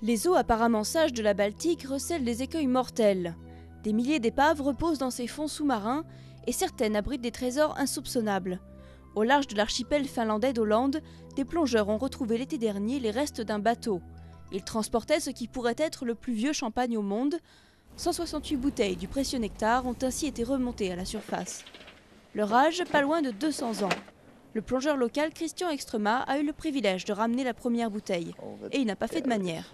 Les eaux apparemment sages de la Baltique recèlent des écueils mortels. Des milliers d'épaves reposent dans ces fonds sous-marins et certaines abritent des trésors insoupçonnables. Au large de l'archipel finlandais d'Åland, des plongeurs ont retrouvé l'été dernier les restes d'un bateau. Ils transportaient ce qui pourrait être le plus vieux champagne au monde. 168 bouteilles du précieux nectar ont ainsi été remontées à la surface. Leur âge, pas loin de 200 ans. Le plongeur local Christian Ekstrema a eu le privilège de ramener la première bouteille. Et il n'a pas fait de manière.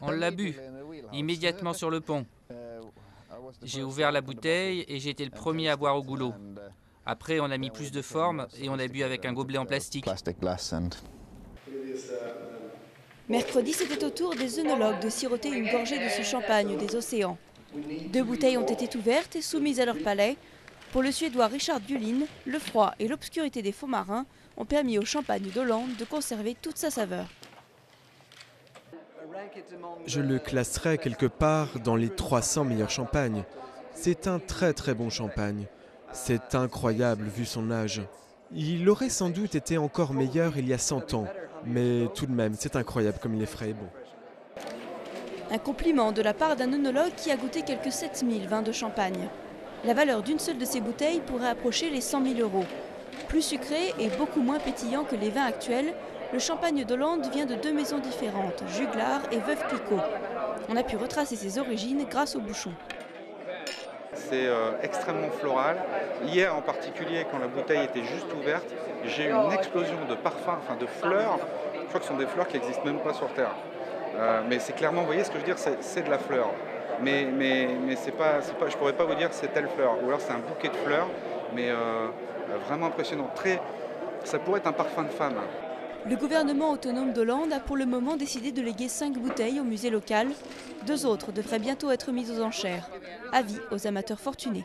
On l'a bu, immédiatement sur le pont. J'ai ouvert la bouteille et j'ai été le premier à boire au goulot. Après, on a mis plus de forme et on a bu avec un gobelet en plastique. Mercredi, c'était au tour des œnologues de siroter une gorgée de ce champagne des océans. 2 bouteilles ont été ouvertes et soumises à leur palais. Pour le Suédois Richard Gullin, le froid et l'obscurité des fonds marins ont permis au champagne d'Åland de conserver toute sa saveur. Je le classerais quelque part dans les 300 meilleurs champagnes. C'est un très très bon champagne. C'est incroyable vu son âge. Il aurait sans doute été encore meilleur il y a 100 ans. Mais tout de même, c'est incroyable comme il est frais et bon. Un compliment de la part d'un œnologue qui a goûté quelques 7000 vins de champagne. La valeur d'une seule de ces bouteilles pourrait approcher les 100 000 €. Plus sucré et beaucoup moins pétillant que les vins actuels, le champagne d'Åland vient de 2 maisons différentes, Juglar et Veuve Clicquot. On a pu retracer ses origines grâce au bouchon. C'est extrêmement floral. Hier en particulier, quand la bouteille était juste ouverte, j'ai eu une explosion de parfums, enfin de fleurs. Je crois que ce sont des fleurs qui n'existent même pas sur Terre. Mais c'est clairement, vous voyez ce que je veux dire, c'est de la fleur. Mais c'est pas, je pourrais pas vous dire c'est telle fleur. Ou alors c'est un bouquet de fleurs, mais vraiment impressionnant. Ça pourrait être un parfum de femme. Le gouvernement autonome d'Åland a pour le moment décidé de léguer 5 bouteilles au musée local. 2 autres devraient bientôt être mises aux enchères. Avis aux amateurs fortunés.